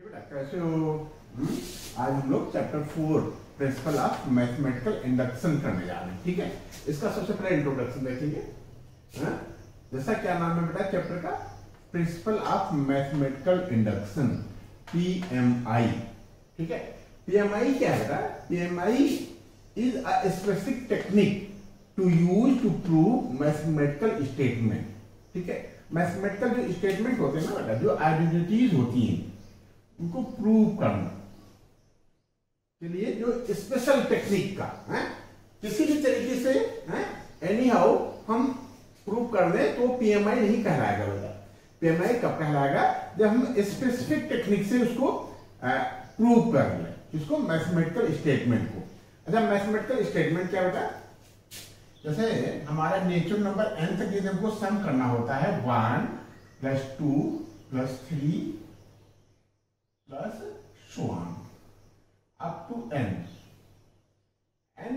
बेटा कैसे हो? आज हम लोग chapter 4 principal of mathematical induction करने जा रहे हैं। ठीक है, इसका सबसे पहले इंट्रोडक्शन देखेंगे। जैसा क्या नाम है बेटा चैप्टर का? Principle of mathematical induction, PMI. ठीक है, पीएमआई क्या है बेटा? PMI is a specific technique to use to prove mathematical statement. ठीक है, मैथमेटिकल जो स्टेटमेंट होते हैं ना बेटा, जो आइडेंटिटीज होती हैं उनको प्रूव करने के लिए जो स्पेशल टेक्निक का है, किसी भी तरीके से एनी हाउ हम प्रूव कर दें तो पीएमआई नहीं कहलाएगा बेटा। पीएमआई कब कहलाएगा? जब हम स्पेसिफिक टेक्निक से उसको प्रूव कर लें, इसको मैथमेटिकल स्टेटमेंट को। अच्छा, मैथमेटिकल स्टेटमेंट क्या बेटा? जैसे हमारा नेचुरल नंबर n तक यदि हमको सम करना होता है 1 + 2 + 3 + so on up to n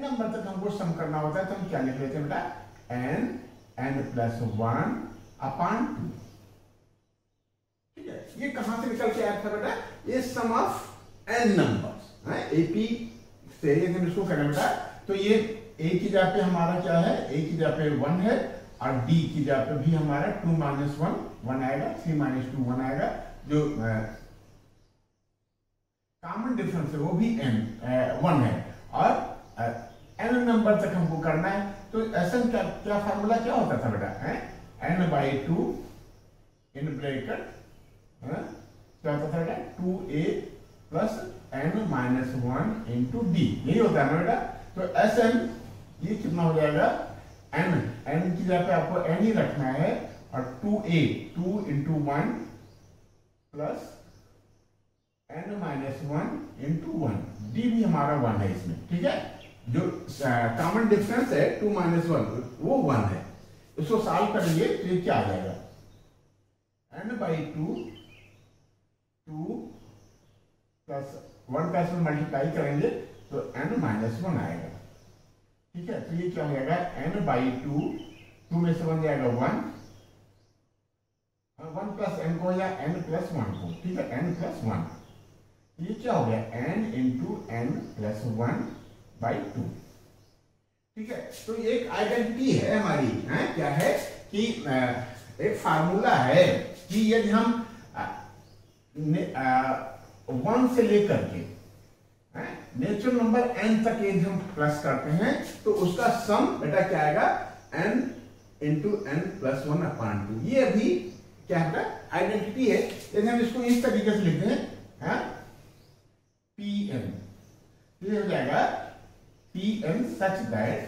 number तक हमको सम करना होता है तो हम क्या लिख लेते हैं बेटा? n + 1 upon 2। ठीक है, ये कहां से निकल के आया था बेटा? ये सम ऑफ n नंबर्स है। एपी से यदि हम इसको करें बेटा तो ये a की जगह पे हमारा क्या है? a की जगह पे 1 है और d की जगह पे भी हमारा 2 - 1 आएगा, 3 - 2 1 आएगा। जो कॉमन डिफरेंस है वो भी n 1 है और n नंबर तक हमको करना है। तो ऐसा क्या फार्मूला क्या होता था बेटा? n/2 इन ब्रैकेट क्या होता था बेटा? 2a + n - 1 × d, यही होता है ना बेटा। तो Sn ये कितना हो जाएगा? n की जगह पे आपको n ही रखना है और 2a 2 × 1 + n - 1 × 1, d भी हमारा 1 है इसमें। ठीक है, जो कॉमन डिफरेंस है 2 - 1 वो 1 है। इसको सॉल्व करेंगे तो ये क्या आ जाएगा? n/2 2 + 1 का इसमें मल्टीप्लाई करेंगे तो n - 1 आएगा। ठीक है, तो ये क्या हो जाएगा? n/2 2 में से 1 जाएगा 1 + n को या n + 1 को। ठीक है, n + 1, ये क्या हो गया? n × n + 1/2। ठीक है, तो एक आइडेंटिटी है हमारी, क्या है कि एक फार्मूला है कि यदि हम 1 से लेकर के नेचुरल नंबर n तक यदि हम प्लस करते हैं तो उसका सम बेटा क्या आएगा? n × n + 1/2। ये अभी क्या है बेटा? आइडेंटिटी है। यदि हम इसको इस तरीके से लिखते हैं Pn, ये हो जाएगा Pn such that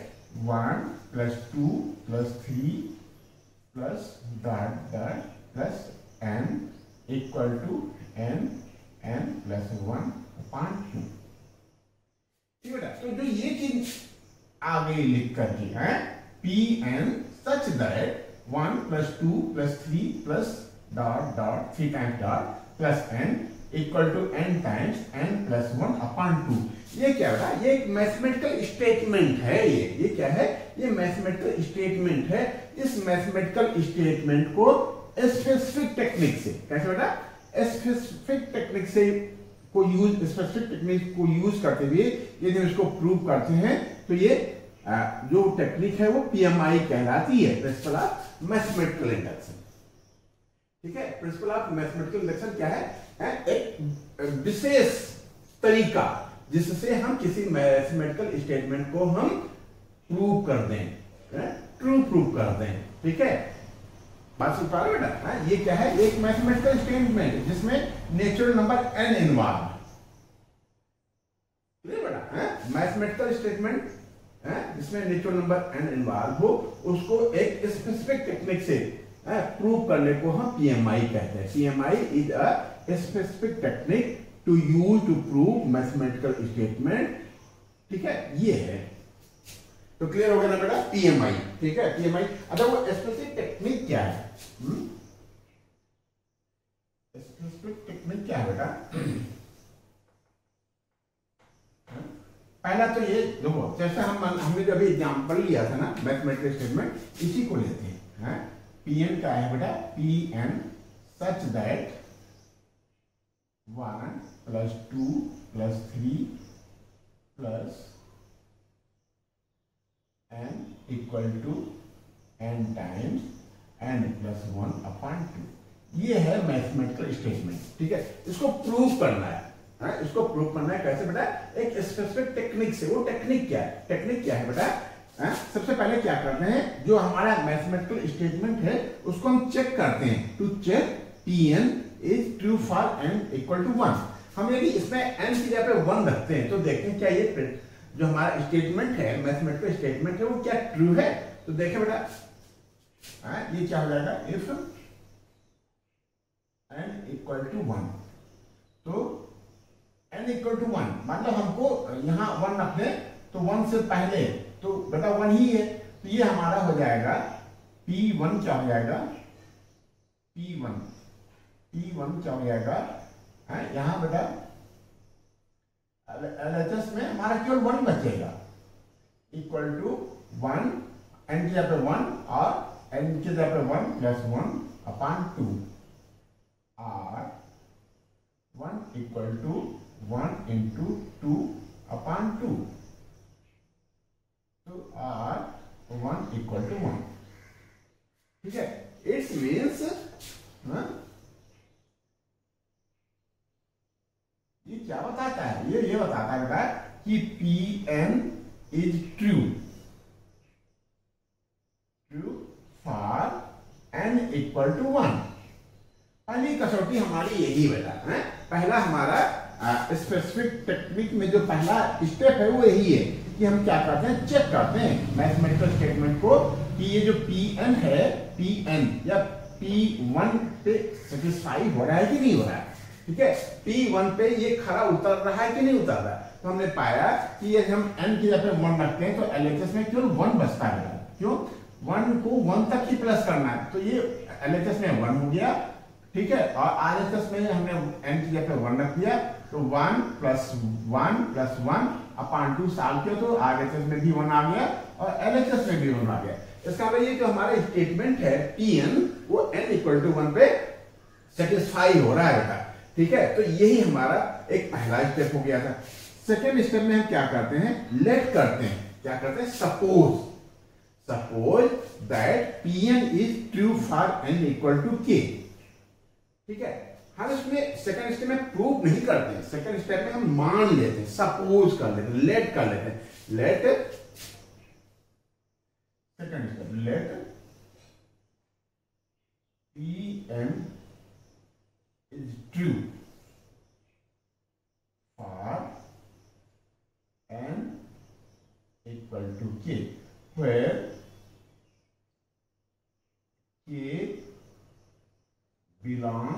1 + 2 + 3 + n = n + 1/2। बेटा, तो जो ये चीज आगे लिख करके है Pn such that 1 + 2 + 3 + 3 times + n = n times n + 1/2। ये क्या बेटा? ये एक मैथमेटिकल स्टेटमेंट है। ये क्या है? ये मैथमेटिकल स्टेटमेंट है। इस मैथमेटिकल स्टेटमेंट को स्पेसिफिक टेक्निक से, कैसे बेटा? स्पेसिफिक टेक्निक से स्पेसिफिक टेक्निक को यूज करते हुए यदि हम इसको प्रूव करते हैं तो ये जो टेक्निक है वो पीएमआई कहलाती है, प्रिंसिपल ऑफ मैथमेटिकल इंडक्शन। ठीक है, प्रिंसिपल ऑफ मैथमेटिकल इंडक्शन क्या है? एक विशेष तरीका जिससे हम किसी मैथमेटिकल स्टेटमेंट को हम प्रूव कर दें, ट्रू प्रूव कर दें। ठीक है, बात सुन पा रहे हो बेटा? ये क्या है? एक मैथमेटिकल स्टेटमेंट जिसमें नेचुरल नंबर n इन्वॉल्व। बेटा मैथमेटिकल स्टेटमेंट जिसमें नेचुरल नंबर n इन्वॉल्व हो, उसको एक स्पेसिफिक टेक्निक से प्रूव करने को हम पीएमआई कहते हैं। PMI is a specific technique to use to prove mathematical statement. ठीक है, ये है। तो क्लियर हो गया ना बेटा? पीएमआई। ठीक है, पीएमआई। अच्छा, वो स्पेसिफिक टेक्निक क्या है? स्पेसिफिक टेक्निक क्या है बेटा? पहला तो ये देखो, जैसे हमने जब एग्जांपल लिया था ना मैथमेटिकल स्टेटमेंट, इसी को लेते हैं। Pn क्या है बेटा? Pn such that 1 plus 2 plus 3 plus n equal to n times n plus 1 upon 2। ये है मैथमेटिकल स्टेटमेंट। ठीक है, इसको प्रूव करना है। इसको प्रूव करना है कैसे बेटा? एक स्पेसिफिक टेक्निक से। वो टेक्निक क्या है? टेक्निक क्या है बेटा? सबसे पहले क्या करते हैं, जो हमारा मैथमेटिकल स्टेटमेंट है उसको हम चेक करते हैं। To check Pn is true for n equal to 1। हम यदि इसमें n की जगह पे 1 रखते हैं तो देखते हैं क्या ये जो हमारा स्टेटमेंट है, मैथमेटिकल स्टेटमेंट है, वो क्या ट्रू है। तो देखें बेटा, ये क्या हो जाएगा? इफ n इक्वल टू 1, तो n इक्वल टू 1 मतलब हमको यहां 1 रखने, तो 1 से पहले तो बेटा 1 ही है, तो ये हमारा हो जाएगा P1 क्या हो जाएगा? P1 क्या हो जाएगा? यहां बेटा LHS में हमारा केवल 1 बचेगा, इक्वल टू 1, n की जगह पे 1 और n की जगह पे 1 प्लस 1 अपॉन 2 और 1 इक्वल टू 1 इंटू 2 अपॉन 2, तो और 1 इक्वल टू 1। ठीक है, इट्स मीन्स ये क्या बताता है? ये बताता है बेटा कि Pn is true for n equal to 1। पहली कसौटी हमारी यही बेटा है। पहला हमारा स्पेसिफिक टेक्निक में जो पहला स्टेप है वो यही है कि हम क्या करते हैं, चेक करते हैं मैथमेटिकल स्टेटमेंट को कि ये जो Pn है, Pn या P1 पे सेटिस्फाई हो रहा है कि नहीं हो रहा है। ठीक है, P1 पे ये खरा उतर रहा है कि नहीं उतर रहा है। तो हमने पाया कि यदि हम n की जगह पे 1 रखते हैं तो LHS में केवल 1 बचता है। क्यों? 1 को 1 तक ही प्लस करना है, तो ये LHS में 1 हो गया। ठीक है, और RHS में हमने n की जगह पे 1 रख दिया, तो 1 प्लस 1 अपॉन 2 साल किया, तो RHS में भी 1 आ गया और LHS में भी 1 आ गया। इसका मतलब ये जो हमारा स्टेटमेंट है Pn वो n इक्वल टू 1 पे सेटिस्फाई हो रहा है बेटा। ठीक है, तो यही हमारा एक पहला स्टेप हो गया था। सेकेंड स्टेप में हम क्या करते हैं, लेट करते हैं। क्या करते हैं? Suppose that Pn is true for n equal to k। ठीक है, हम इसमें सेकंड स्टेप में प्रूव नहीं करते हैं। सेकंड स्टेप में हम मान लेते हैं, सपोज कर लेते हैं, लेट कर लेते हैं। Let second step, let Pn is true for n equal to k, where k belong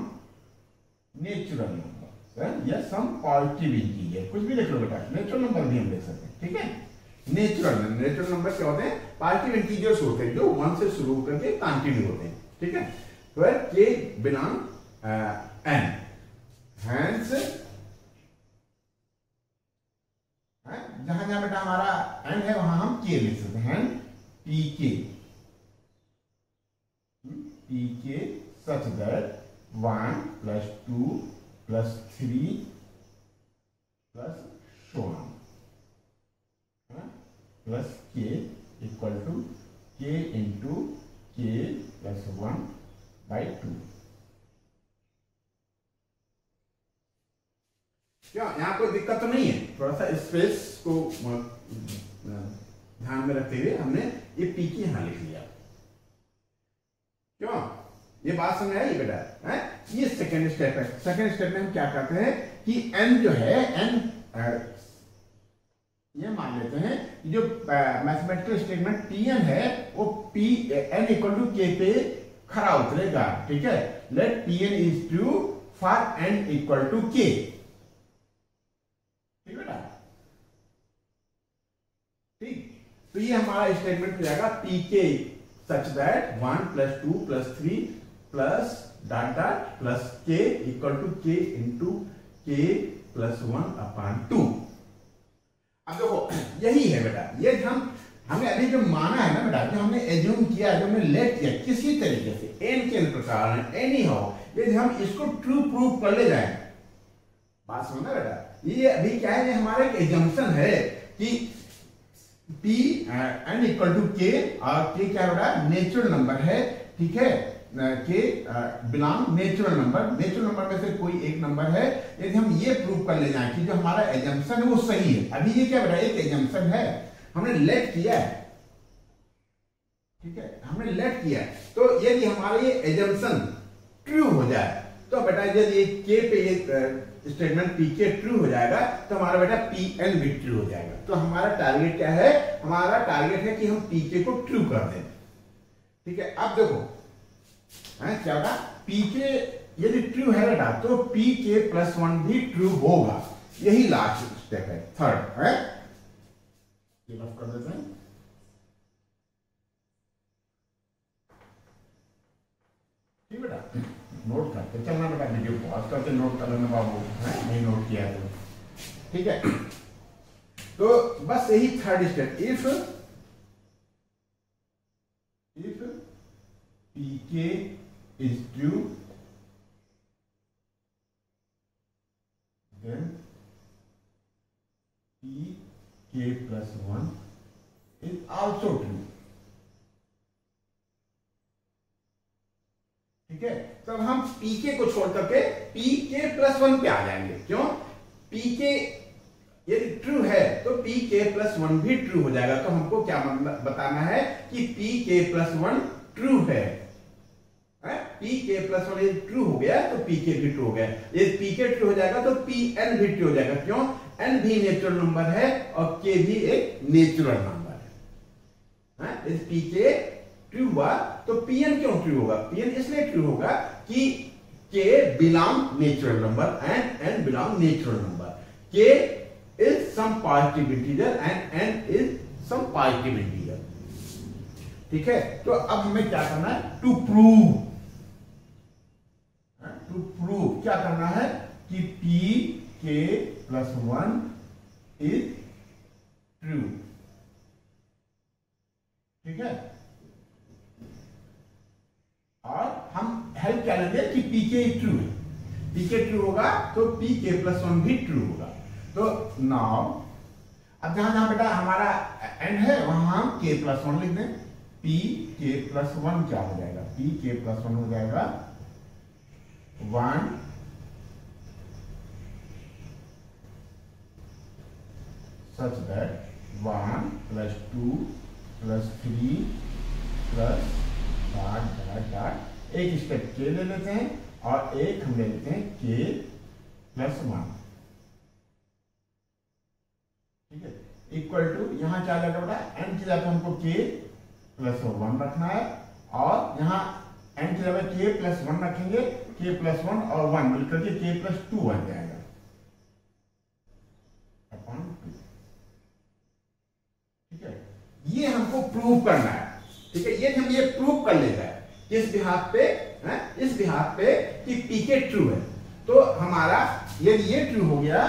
natural number या सम पॉजिटिव इंटीजर, कुछ भी लिख लो बेटा, नेचुरल नंबर भी हम लिख सकते हैं। ठीक है, नेचुरल नंबर क्या होते हैं? पॉजिटिव इंटीजर्स होते हैं जो 1 से शुरू करके कंटिन्यू होते हैं। ठीक है, where k belong n, hence जहां जहां बेटा हमारा n है वहां हम k लिख सकते हैं। pk such that 1 plus 2 plus 3 plus so on plus k equal to k into k plus 1 by 2। क्या यहाँ कोई दिक्कत तो नहीं है? थोड़ा सा स्पेस को ध्यान में रखते हुए हमने ये पी की यहां लिख लिया। क्यों? ये बात समझ आई बेटा? है, ये सेकेंड स्टेप है। सेकेंड स्टेप में हम क्या करते हैं कि n जो है, n ये मान लेते हैं जो मैथमेटिकल स्टेटमेंट Pn है वो n इक्वल टू k पे खरा उतरेगा। ठीक है, let Pn is true for n equal to k। ठीक बेटा? ठीक, तो ये हमारा स्टेटमेंट हो जाएगा pk such that 1 plus 2 plus 3 plus dot dot plus k equal to k into k plus 1 upon 2। अब देखो यही है बेटा, ये हमने अभी जो माना है ना बेटा, जो हमने एज्यूम किया, जो हमने लेट किया किसी तरीके से n के प्रकार एनी हाउ, यदि हम इसको ट्रू प्रूव कर ले जाए बात समझना बेटा, ये अभी क्या है, ये हमारा एक एजम्पशन है कि P n equal to K, और K क्या है बेटा, नेचुरल नंबर है, ठीक है, K belong natural number, natural number में से कोई एक नंबर है। यदि हम ये प्रूव कर ले जाए कि जो हमारा एजम्पशन है वो सही है, अभी ये क्या बेटा, एक एजम्पशन है, हमने लेट किया है, ठीक है, हमने लेट किया है, तो यदि हमारा ये एजम्पशन ट्रू हो जाए तो बेटा यदि K पे ये स्टेटमेंट Pk ट्रू हो जाएगा तो हमारा बेटा Pn भी ट्रू हो जाएगा। तो हमारा टारगेट क्या है, हमारा टारगेट है कि हम Pk को ट्रू कर दें, ठीक है। अब देखो क्या होगा, Pk यदि ट्रू है बेटा तो Pk प्लस 1 भी ट्रू होगा, यही लास्ट स्टेप है, थर्ड है, ये बात कर देते हैं। ठीक बेटा, नोट करते चलना बेटा, वीडियो पॉज करके नोट कर लेना बाबू, नहीं नोट किया तो ठीक है। तो बस यही third step, if Pk is true then Pk plus 1 is also true, ठीक है। तब हम Pk को छोड़ करके Pk प्लस 1 पे आ जाएंगे, क्यों, Pk यदि ट्रू है तो Pk प्लस 1 भी ट्रू हो जाएगा। तो हमको क्या बताना है कि Pk प्लस 1 ट्रू है, Pk प्लस 1 यदि ट्रू हो गया तो Pk भी ट्रू हो गया, यदि Pk ट्रू हो जाएगा तो Pn भी ट्रू हो जाएगा, क्यों, n भी नेचुरल नंबर है और k भी एक नेचुरल नंबर है। यदि Pk ट्रू हुआ तो Pn क्यों ट्रू होगा, Pn इसलिए ट्रू होगा कि k belong natural number and n belong natural number, k is some positive integer and n is some positive integer, ठीक है। तो अब हमें क्या करना है, टू प्रूव क्या करना है कि Pk प्लस 1 इज ट्रू, ठीक है। और हम हेल्प क्या लेंगे कि Pk ट्रू है, Pk ट्रू होगा तो Pk प्लस 1 भी ट्रू होगा। तो नाउ अब जहां जहां बेटा हमारा n है वहां हम k प्लस 1 लिख दें, Pk प्लस 1 क्या हो जाएगा, Pk प्लस 1 हो जाएगा 1 such that 1 plus 2 plus 3 plus एक स्टेप k ले लेते हैं और एक हम ले लेते हैं k प्लस 1, ठीक है, इक्वल टू यहां क्या लगा बेटा, n की जगह हमको k प्लस 1 रखना है, और यहां n की जगह k प्लस 1 रखेंगे, k प्लस 1 और 1 मिलकर के k प्लस 2 बन जाएगा अपॉन 2, ठीक है। ये हमको प्रूव करना है, ठीक है, ये हम ये प्रूव कर लेते हैं इस बिहाफ पे, इस बिहाफ पे कि Pk ट्रू है। तो हमारा यदि ये ट्रू हो गया,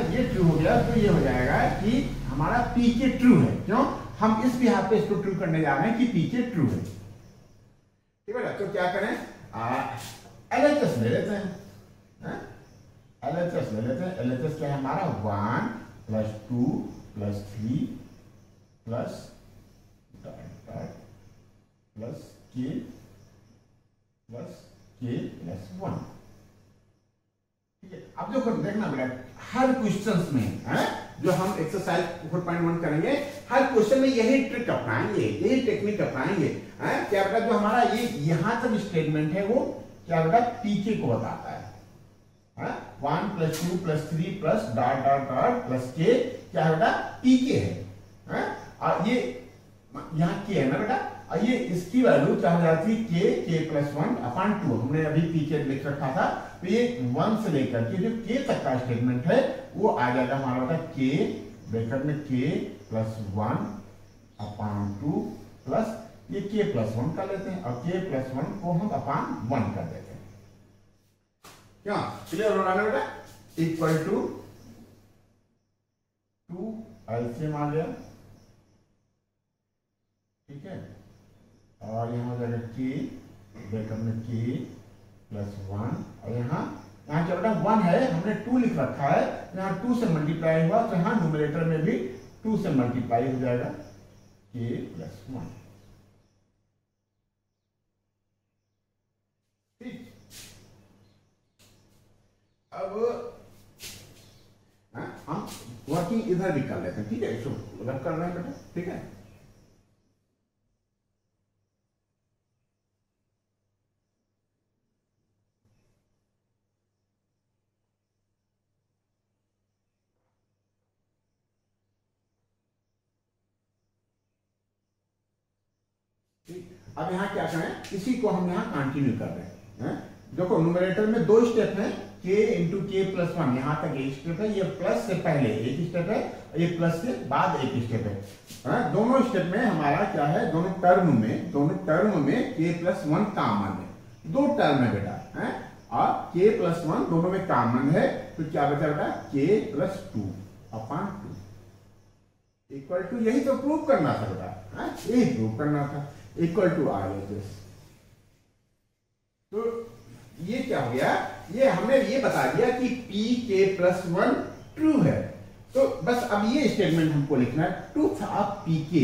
ये ट्रू हो गया तो ये हो जाएगा कि हमारा Pk ट्रू है, क्यों, हम इस बिहाफ पे इसको ट्रू करने जा रहे हैं कि Pk ट्रू है, ठीक है। तो क्या करें, LHS ले लेते हैं, LHS ले लेते हैं, LHS क्या है हमारा 1 plus 2 plus 3 plus plus k plus k plus 1, ठीक है। अब देखो देखना बेटा, हर क्वेश्चंस में जो हम एक्सरसाइज 4.1 करेंगे, हर क्वेश्चन में यही ट्रिक अपनाएंगे, यही टेक्निक अपनाएंगे, क्या बेटा, जो हमारा ये यहां तक स्टेटमेंट है वो क्या बेटा Pk को बताता है, 1 plus 2 plus 3 plus dot dot dot plus k क्या है बेटा Pk है, और ये यहाँ k है ना बेटा, और ये इसकी वैल्यू क्या हो जाती है k प्लस 1 अपॉन 2, हमने अभी Pk लिख रखा था, तो ये 1 से लेकर के जो k तक का स्टेटमेंट है वो आ जाएगा हमारा बेटा k ब्रैकेट में k प्लस 1 अपॉन 2 प्लस ये k प्लस 1 कर लेते हैं, और k प्लस 1 को हम अपॉन 1 कर देते हैं, क्या क्लियर हो रहा है बेटा, इक्वल टू 2 एलसीएम आ गया, ठीक है, और यहाँ हो जाएगा k ब्रैकेट में k प्लस 1 और यहाँ यहाँ क्या बेटा 1 है, हमने 2 लिख रखा है, यहाँ 2 से मल्टीप्लाई हुआ तो यहाँ न्यूमरेटर में भी 2 से मल्टीप्लाई हो जाएगा k प्लस 1। ठीक, अब हम वर्किंग इधर भी कर लेते हैं। ठीक है, इसको मतलब कर रहे हैं बेटा। ठीक है, अब यहाँ क्या करें, इसी को हम यहाँ कंटिन्यू कर रहे हैं। देखो न्यूमरेटर में 2 स्टेप हैं, k इंटू के प्लस 1, यहाँ तक एक स्टेप है, ये प्लस से पहले एक स्टेप है, ये प्लस से बाद एक स्टेप है। दोनों स्टेप में हमारा क्या है, दोनों टर्म में k प्लस 1 कॉमन है। 2 टर्म है बेटा, और k प्लस 1 दोनों में कॉमन है, तो क्या बचा बेटा k plus 2 upon 2 equal to, यही तो प्रूव करना था बेटा, यही प्रूव करना था, इक्वल टू RHS। तो ये क्या हो गया, ये हमने ये बता दिया कि p k प्लस 1 ट्रू है। तो बस अब ये स्टेटमेंट हमको लिखना है, truth of p k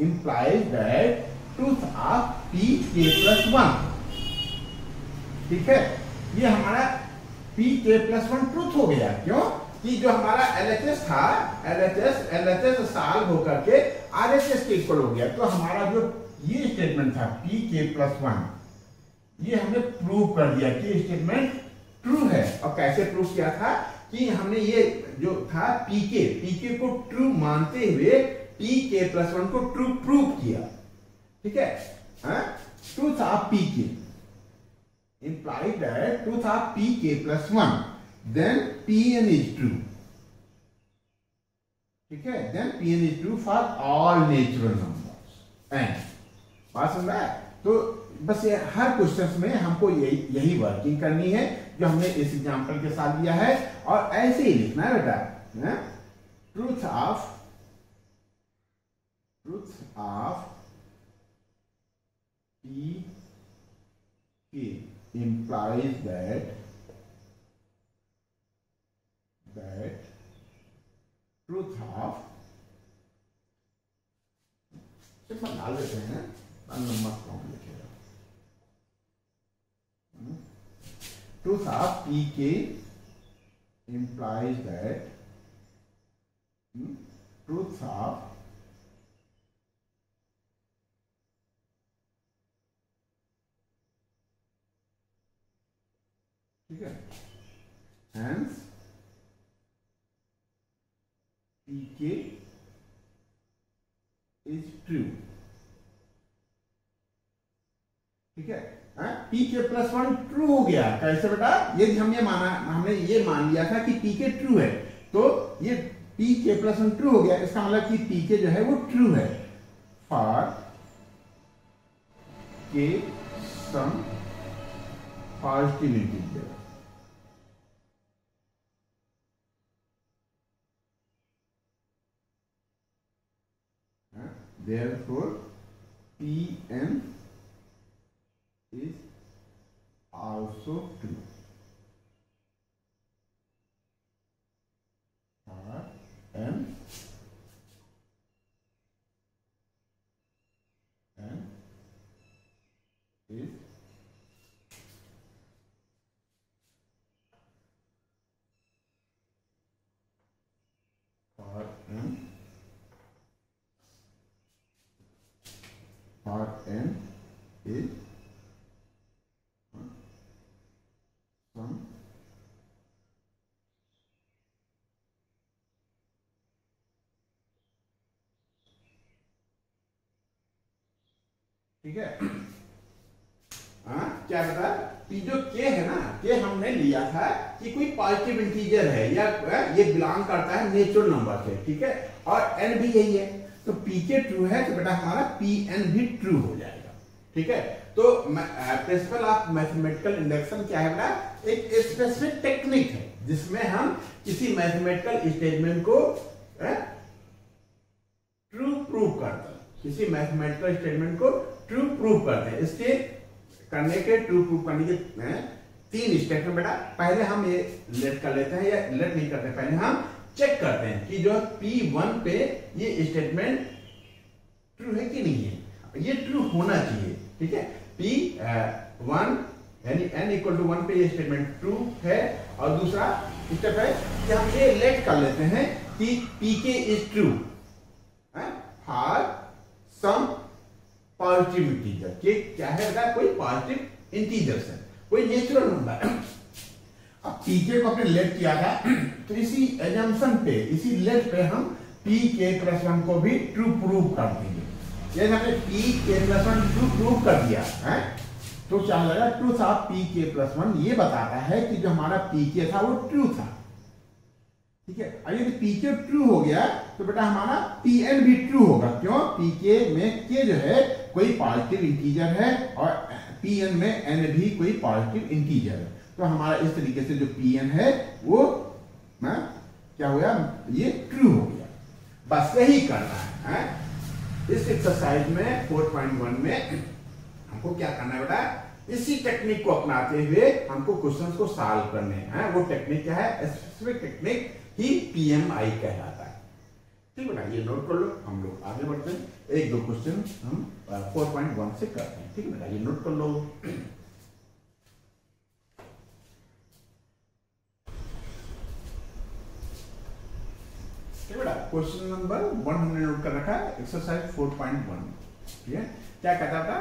implies that truth of p k plus 1। ठीक है, ये हमारा p k प्लस 1 ट्रूथ हो गया। क्यों कि जो हमारा LHS था, LHS सॉल्व होकर के RHS के इक्वल हो गया। तो हमारा जो ये स्टेटमेंट था p k प्लस 1, ये हमने प्रूव कर दिया कि स्टेटमेंट ट्रू है। और कैसे प्रूव किया था कि हमने ये जो था p k को ट्रू मानते हुए p k प्लस 1 को ट्रू प्रूव किया। ठीक है, truth of p k implied that truth of p k plus 1, then Pn is true। ठीक है, then Pn is true for all natural numbers। and बात समझ रहा है? तो बस ये हर क्वेश्चन में हमको यही वर्किंग करनी है जो हमने इस एग्जांपल के साथ दिया है, और ऐसे ही लिखना है बेटा। Truth of p k implies that truth of, simple डाल देते हैं, नंबर कौन लिखेगा, truth of p k implies that truth of ठीक है, hence p k is true। ठीक है, p k प्लस 1 ट्रू हो गया। कैसे बेटा, ये हमने ये मान लिया था कि p k ट्रू है, तो ये p k प्लस 1 ट्रू हो गया। इसका मतलब कि p k जो है वो ट्रू है for k some positive integer. Therefore Pn is also true for n is for n is some ठीक है। क्या बता, कि जो k है ना, k हमने लिया था कि कोई पॉजिटिव इंटीजर है या ये बिलोंग करता है नेचुरल नंबर से। ठीक है, और n भी यही है, तो pk ट्रू है तो बेटा हमारा pn भी ट्रू हो जाएगा। ठीक है, तो प्रिंसिपल ऑफ मैथमेटिकल इंडक्शन क्या है बेटा, एक स्पेसिफिक टेक्निक है जिसमें हम किसी मैथमेटिकल स्टेटमेंट को ट्रू प्रूव करते हैं, किसी मैथमेटिकल स्टेटमेंट को ट्रू प्रूव करते हैं। इसके करने के ट्रू प्रूव करने के 3 स्टेप में बेटा। पहले हम ये लेट कर लेते हैं, या लेट नहीं करते, पहले हम चेक करते हैं कि जो P1 पे ये स्टेटमेंट ट्रू है कि नहीं है। ये ट्रू होना चाहिए, ठीक है। P1 यानी n इक्वल टू 1 पे ये स्टेटमेंट ट्रू है। और दूसरा स्टेप है कि हम ये लेट कर लेते हैं कि Pk is true for some positive integer. कि क्या है बेटा, कोई पॉजिटिव इंटीजर है, कोई नेचुरल नंबर। अब Pk को आपने लेट किया था, तो इसी एजम्पशन पे, इसी लेट पे हम Pk+1 को भी ट्रू प्रूव कर देंगे। जैसे हमने Pk+1 ट्रू प्रूव कर दिया है, तो क्या लगा, ट्रूथ ऑफ Pk+1 ये बताता है कि जो हमारा Pk था वो ट्रू था, ठीक है। और यदि Pk ट्रू हो गया तो बेटा हमारा Pn भी ट्रू होगा। क्यों? Pk में k जो है कोई पॉजिटिव इंटीजर है और Pn में n भी कोई पॉजिटिव इंटीजर है। तो हमारा इस तरीके से जो Pn है वो क्या हो गया, ये ट्रू हो गया। बस यही करना है। इस एक्सरसाइज में 4.1 में हमको क्या करना है बेटा, इसी टेक्निक को अपनाते हुए हमको क्वेश्चंस को सॉल्व करने हैं। वो टेक्निक क्या है, स्पेसिफिक टेक्निक ही PMI कहलाता है, ठीक बेटा। ये नोट कर लो, हम लोग आगे बढ़ते हैं। एक दो क्वेश्चन हम 4.1 से करते हैं, ठीक है बेटा, ये नोट कर लो। ठीक बेटा, क्वेश्चन नंबर 1 हमने नोट कर रखा है, एक्सरसाइज 4.1, ठीक है। क्या कहता था,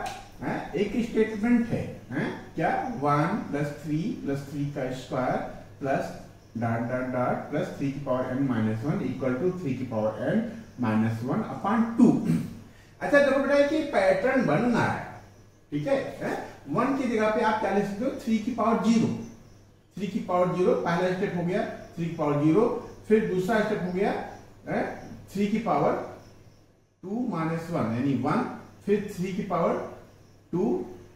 एक स्टेटमेंट है, क्या 1 + 3 + 3 का square plus dot dot dot plus 3 की पावर n-1 इक्वल टू 3 की पावर n-1 अपॉन 2। अच्छा देखो बेटा कि पैटर्न बनना है, ठीक है। 1 की जगह पे आप क्या लिख सकते हो, 3 की पावर 0। 3 की पावर 0 पहला स्टेप हो गया, 3 की पावर 0। फिर दूसरा स्टेप हो गया 3 की पावर 2-1 यानी 1। फिर 3 की पावर 2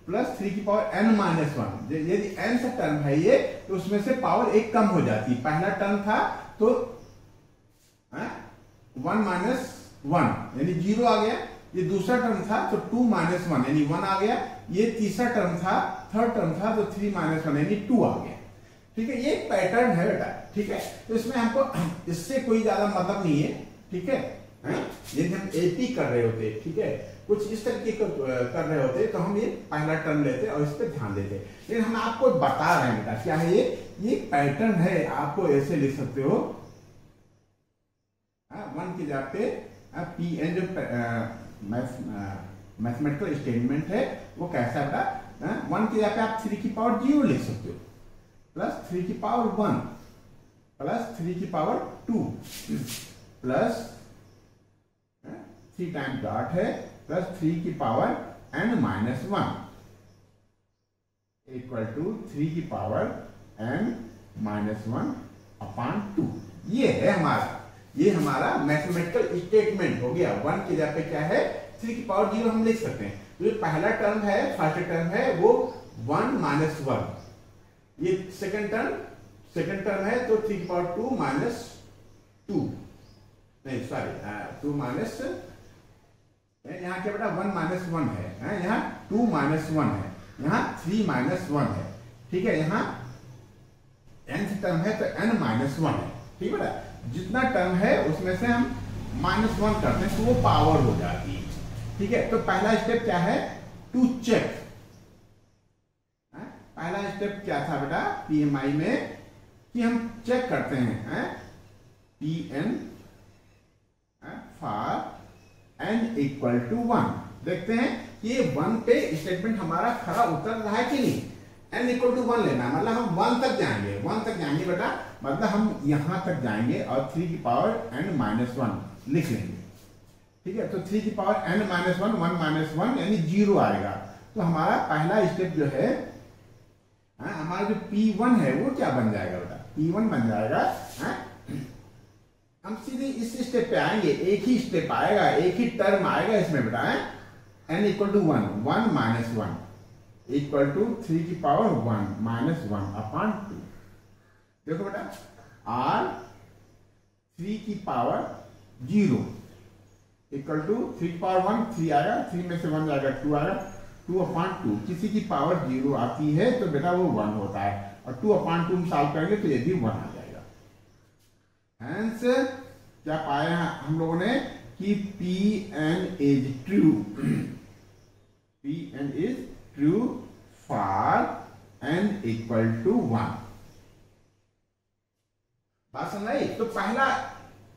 प्लस 3 की पावर n-1। यदि n से टर्म है ये, तो उसमें से पावर एक कम हो जाती है। पहला टर्म था तो 1-1 यानी 0 आ गया। ये दूसरा टर्म था तो 2-1 यानी 1 आ गया। ये तीसरा टर्म था, थर्ड टर्म था तो 3-1 यानी 2 आ गया, ठीक है। ये एक पैटर्न है बेटा, ठीक है। तो इसमें हमको इससे कोई ज्यादा मतलब नहीं है, ठीक है। यदि हम AP कर रहे होते, ठीक है, कुछ इस तरीके कर रहे होते तो हम ये पहला टर्म लेते और इस पर ध्यान देते। लेकिन हम आपको बता रहे हैं बेटा क्या है ये पैटर्न है। आपको ऐसे लिख सकते हो 1 की जगह पे Pn जो मैथमेटिकल स्टेटमेंट है वो कैसा बेटा, 1 की जगह पे आप 3 की पावर 0 लिख सकते हो, प्लस 3 की पावर 1 प्लस 3 की पावर 2 प्लस 3 टाइम डॉट है प्लस 3 की पावर n-1 इक्वल टू 3 की पावर n-1 अपॉन 2। ये है हमारा मैथमेटिकल स्टेटमेंट हो गया। 1 की जगह पे क्या है, 3 की पावर 0 हम लिख सकते हैं। तो ये पहला टर्म है, फर्स्ट टर्म है वो 1-1। ये सेकंड टर्म है तो 3 की पावर 2-2 नहीं सॉरी 2 यहाँ क्या बेटा 1-1 है, यहाँ 2-1 है, यहाँ 3-1 है, ठीक है। यहाँ nth टर्म है तो n-1 है, ठीक है बेटा। जितना टर्म है उसमें से हम -1 करते हैं तो वो पावर हो जाती है, ठीक है। तो पहला स्टेप क्या है, टू चेक। पहला स्टेप क्या था बेटा PMI में कि हम चेक करते हैं Pn for n equal to 1। देखते हैं कि ये 1 पे स्टेटमेंट हमारा खरा उतर रहा है कि नहीं। n इक्वल टू 1 लेना, मतलब हम 1 तक जाएंगे बेटा, मतलब हम यहां तक जाएंगे और 3 की पावर n-1 लिख लेंगे, ठीक है। तो 3 की पावर n-1 1-1 यानी 0 आएगा। तो हमारा पहला स्टेप जो है, हमारा जो P1 है वो क्या बन जाएगा बेटा, P1 बन जाएगा। हम सीधे इस स्टेप पे आएंगे, एक ही स्टेप आएगा, एक ही टर्म आएगा इसमें बेटा, n equal to 1 equal to 3 की पावर 1-1 अपॉन 2। देखो बेटा r 3 की पावर 0 इक्वल टू 3 की पावर 1 3 आएगा, 3 में से 1 जाएगा 2 आएगा, 2/2 किसी की पावर 0 आती है तो बेटा वो 1 होता है, और 2/2 हम सॉल्व करेंगे तो ये भी 1 आ जाएगा। हेंस क्या पाया हम लोगों ने कि Pn is true, Pn is true for n equal to 1। बात समझ आई? तो पहला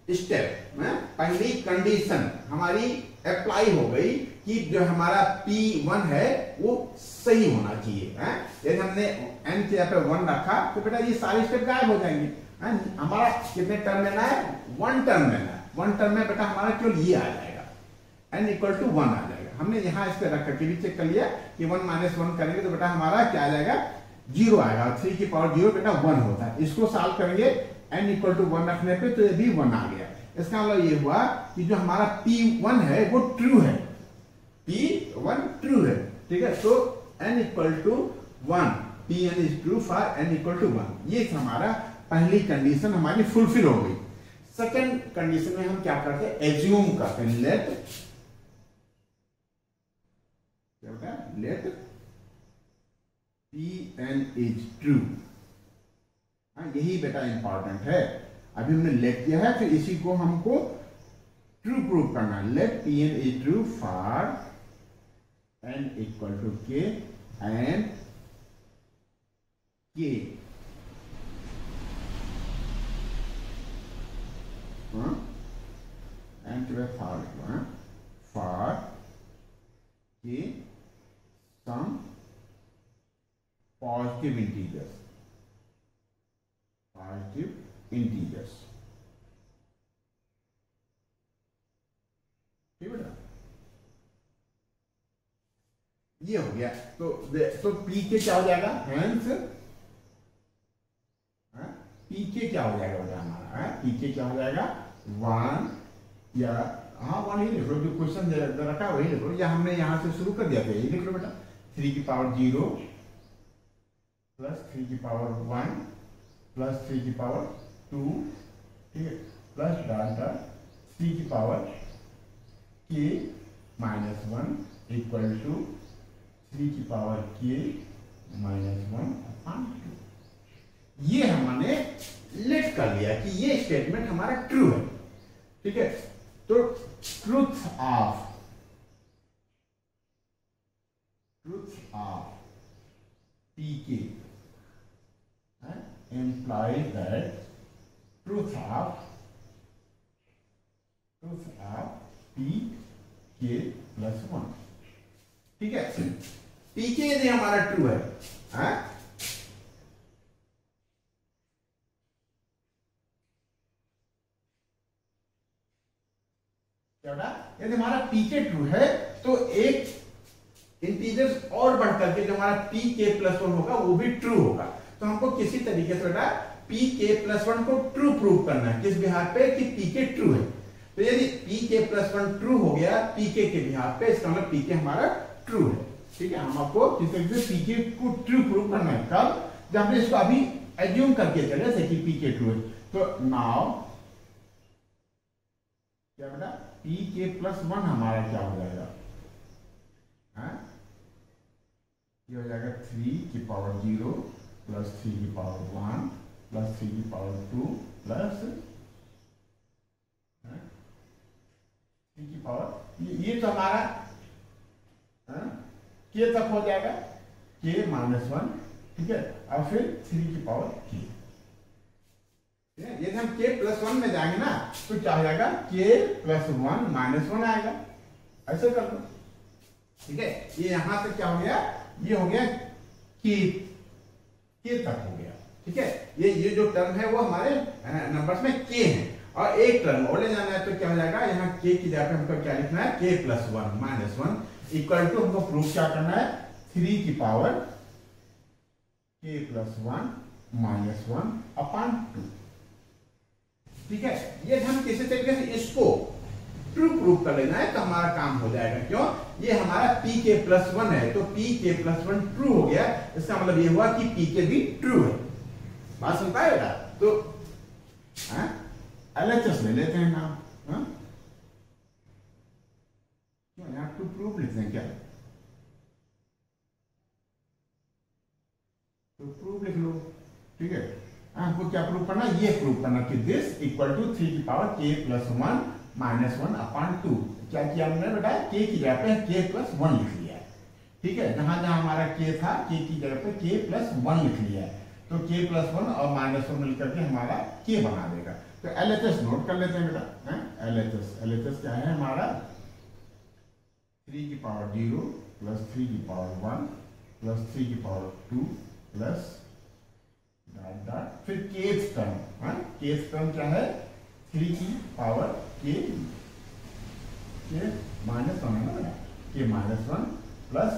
स्टेप में पहली कंडीशन हमारी अप्लाई हो गई कि जो हमारा P1 है वो सही होना चाहिए है। यदि हमने n के यहाँ पे 1 रखा तो बेटा ये सारे स्टेप गायब हो जाएंगे। हमारा कितने टर्म लेना है? 1 टर्म लेना है। 1 टर्म में बेटा हमारा केवल ये आ जाएगा, n इक्वल टू 1 आ जाएगा। हमने यहाँ इस पे रख करके भी चेक कर लिया कि 1 - 1 करेंगे तो बेटा हमारा क्या आ जाएगा? 0 आएगा। 3 की पावर 0 बेटा 1 होता है। इसको सॉल्व करेंगे n इक्वल टू 1 रखने पे तो ये भी 1 आ गया। इसका मतलब ये हुआ कि जो हमारा P1 है वो ट्रू है, P1 ट्रू है। ठीक है, तो n equal to 1, Pn is true for n equal to 1। ये हमारा पहली कंडीशन हमारी फुलफिल हो गई। सेकंड कंडीशन में हम क्या करते हैं? एज्यूम करते हैं, लेट Pn इज ट्रू। यही बेटा इंपॉर्टेंट है। अभी हमने लेट किया है, फिर इसी को हमको ट्रू प्रूव करना है। Let Pn is true for n equal to k and k and के बाद for k some positive integers, ठीक बेटा। ये हो गया। तो पी के क्या हो जाएगा? हेंस पी के क्या हो जाएगा बेटा हमारा? पी के क्या हो जाएगा? 1 या 1 ही लिख लो, जो क्वेश्चन रखा है वही लिख लो, या हमने यहां से शुरू कर दिया था यही लिख लो बेटा। 3 की पावर 0 प्लस 3 की पावर 1 प्लस 3 की पावर 2, ठीक है, प्लस डाटा 3 की पावर k -1 इक्वल टू 3 की पावर k -1/2। ये हमने लेट कर लिया कि ये स्टेटमेंट हमारा ट्रू है। ठीक है, तो truth of pk implies that truth of pk plus 1। ठीक है, pk यदि हमारा ट्रू है, यदि हमारा pk ट्रू है तो एक इंटीजर्स और बढ़ करके जो हमारा pk + 1 होगा वो भी ट्रू होगा। तो हमको किसी तरीके से बेटा pk + 1 को ट्रू प्रूव करना है। किस बिहार पे? कि pk ट्रू है। तो यदि pk + 1 ट्रू हो गया pk के बिहार पे, इसका मतलब pk हमारा ट्रू है। ठीक है, हम आपको किस तरीके से pk को ट्रू प्रूव करना है। कब? जब हमने इसको अभी एज्यूम करके चले जैसे कि pk ट्रू है। तो नाउ क्या बेटा? pk + 1 हमारा क्या हो जाएगा? ये हो जाएगा 3 की पावर 0 प्लस 3 की पावर 1 प्लस 3 की पावर 2 प्लस 3 की पावर, ये तो हमारा k तक हो जाएगा, k -1। ठीक है, और फिर 3 की पावर k। यदि हम k + 1 में जाएंगे ना तो क्या हो जाएगा? k + 1 -1 आएगा। ऐसे कर लो। ठीक है, ये यहां से क्या हो गया? ये हो गया k तक हो गया। ठीक है, ये जो टर्म है वो हमारे नंबर्स में k है, और एक टर्म और ले जाना है तो क्या हो जाएगा? यहाँ k की जगह पे हमको क्या लिखना है? k + 1 -1 इक्वल टू, हमको प्रूफ क्या करना है? 3 की पावर k + 1 -1/2। ठीक है, ये हम किसी तरीके से इसको ट्रू प्रूफ कर लेना है तो हमारा काम हो जाएगा। क्यों? ये हमारा pk + 1 है, तो pk + 1 ट्रू हो गया। इसका मतलब ये हुआ कि pk भी ट्रू है। बात सुन पाए बेटा? तो LHS ले लेते हैं नाम। क्यों यहाँ टू प्रूफ लिखते हैं क्या? क्या प्रूव करना, ये प्रूव करना कि दिस इक्वल टू 3 की power k plus 1 minus 1 upon 2। क्या किया हमने बेटा, k की जगह पे k प्लस 1 लिख लिया है। ठीक है, जहां जहां हमारा k था, k की जगह पे k प्लस 1 लिख लिया है। तो k प्लस 1 और माइनस 1 मिलकर के हमारा k बना देगा। तो LHS नोट कर लेते हैं बेटा। LHS क्या है हमारा, 3 की पावर 0 प्लस 3 की पावर 1 प्लस 3 की पावर 2 प्लस डॉट डॉट फिर केथ टर्म। केथ टर्म क्या है, 3 की पावर k माइनस 1 है ना, k minus 1 plus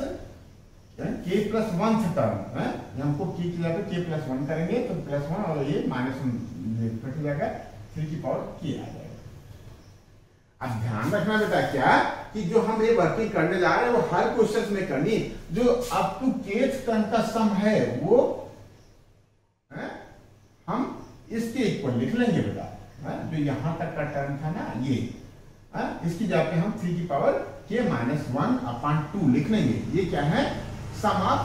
k plus 1 term है, हमको k की जगह पे k प्लस 1 करेंगे तो प्लस 1 और ये माइनस 1 कट जाएगा, 3 की पावर k आ जाएगा। अब ध्यान रखना बेटा क्या कि जो हम ये वर्किंग करने जा रहे हैं वो हर क्वेश्चन में करनी, जो अप टू kth टर्म का सम है वो हम इसके इक्वल लिख लेंगे बेटा। जो यहां तक का टर्म था ना ये, इसकी जगह पे हम 3 की पावर k माइनस 1 अपॉन 2 लिख लेंगे। ये क्या है, sum of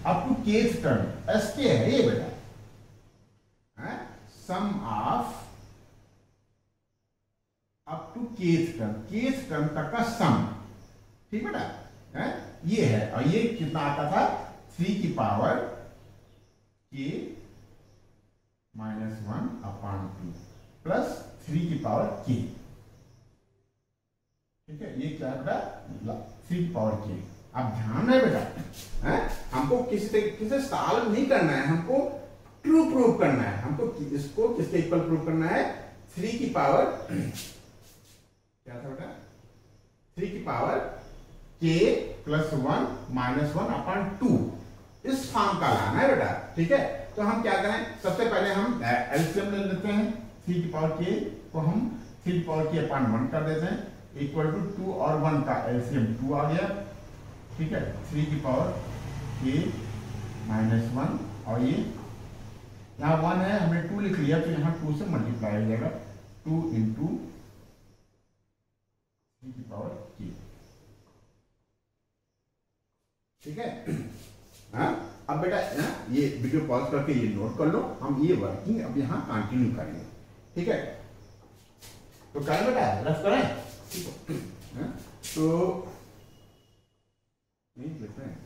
up to kth term, S K है ये बेटा। Sum of up to kth term तक का सम। ठीक बेटा, ये है। और ये कितना आता था, 3 की power k minus 1 upon 2 plus 3 की पावर k। ठीक है, ये क्या है बेटा, 3 की पावर k। अब ध्यान है बेटा, हमको किसी तरीके से सॉल्व नहीं करना है, हमको ट्रू प्रूव करना है। हमको इसको किसके इक्वल प्रूव करना है, 3 की पावर क्या था बेटा, 3 की power k plus 1 minus 1 upon 2 इस फॉर्म का लाना है बेटा। ठीक है, तो हम क्या करें, सबसे पहले हम एलसीएम ले लेते हैं। 3 की पावर k को हम 3 की पावर k अपॉन 1 कर देते हैं, इक्वल टू 2 और 1 का एलसीएम 2 आ गया। ठीक है, 3 की पावर k माइनस 1 और ये यहाँ 1 है, हमने 2 लिख लिया तो यहाँ 2 से मल्टीप्लाई हो जाएगा, 2 इंटू 3 की पावर k। ठीक है, अब बेटा ये वीडियो पॉज करके ये नोट कर लो, हम ये वर्किंग अब यहाँ कंटिन्यू करेंगे। ठीक है, तो करें बेटा, रफ करें। ठीक है, तो नहीं लिखते हैं,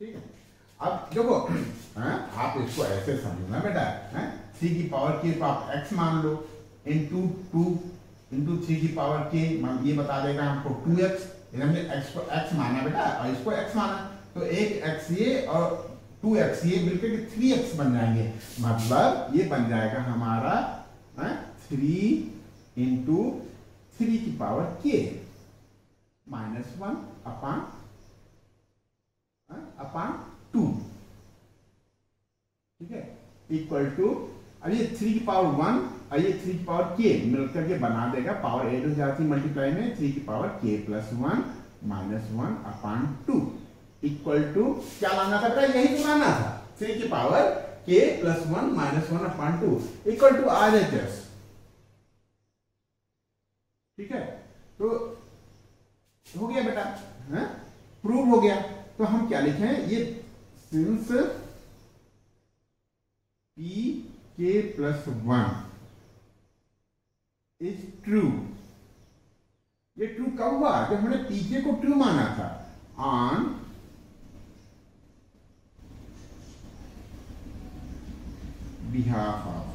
ठीक है। अब देखो, आप इसको ऐसे समझना बेटा, 3 की पावर k तो आप x मान लो, इंटू 2 इंटू 3 की पावर k, ये बता देगा हमको 2x। हमने x को x माना बेटा और इसको x माना, तो एक x ये और 2x ये मिलकर के 3x बन जाएंगे। मतलब ये बन जाएगा हमारा 3 इंटू 3 की पावर k माइनस 1 अपॉन 2। ठीक है, इक्वल टू, अब ये 3 की पावर 1 और ये 3 की पावर k मिलकर के बना देगा, पावर ऐड हो जाती है मल्टीप्लाई में, 3 की power k plus 1 minus 1 upon 2 equal to क्या लाना था बेटा, यही तो लाना था, 3 की power k plus 1 minus 1 upon 2 equal to RHS। ठीक है, तो हो गया बेटा, प्रूव हो गया। तो हम क्या लिखें, ये since p k plus 1 is true. ये ट्रू कब हुआ, जब हमने p k को ट्रू माना था, ऑन बिहाफ ऑफ,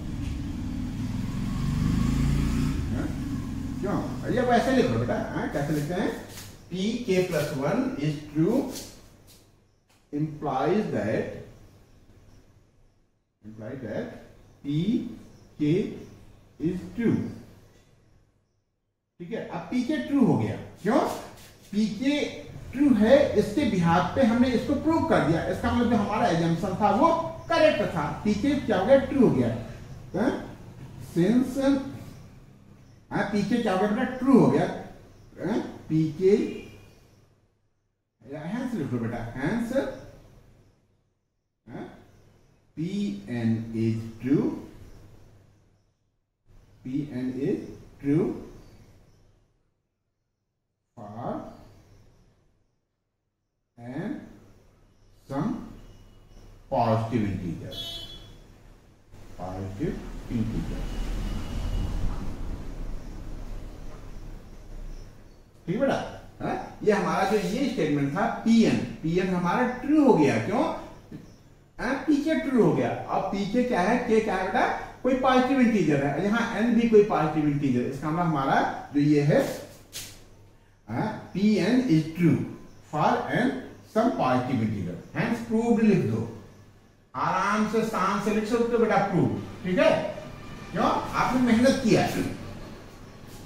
क्यों, ये वैसे लिखो बेटा, कैसे लिखते हैं, p k plus 1 is true implies that p k is true। ठीक है, अब p k ट्रू हो गया, क्यों, p k ट्रू है, इसके बिहाफ पे हमने इसको प्रूव कर दिया, इसका मतलब जो हमारा एजम्पशन था वो करेक्ट था, p k क्या हो गया, ट्रू हो गया। सिंस p k क्या हो गया बेटा, ट्रू हो गया, p k हैंस लिख लो बेटा, hence p Pn is true, Pn is true for and some positive integer, positive integer। ठीक बेटा, ये हमारा जो ये स्टेटमेंट था Pn हमारा ट्रू हो गया। क्यों? पीके ट्रू हो गया। अब पीके क्या है, के क्या है बेटा, कोई पॉजिटिव इंटीजर है, यहाँ n भी कोई पॉजिटिव इंटीजर। इसका मतलब हमारा जो ये है Pn is true for n some positive integer, hence proved लिख दो। आराम से शान से लिख सकते हो बेटा प्रूव। ठीक है, क्यों? आपने मेहनत किया।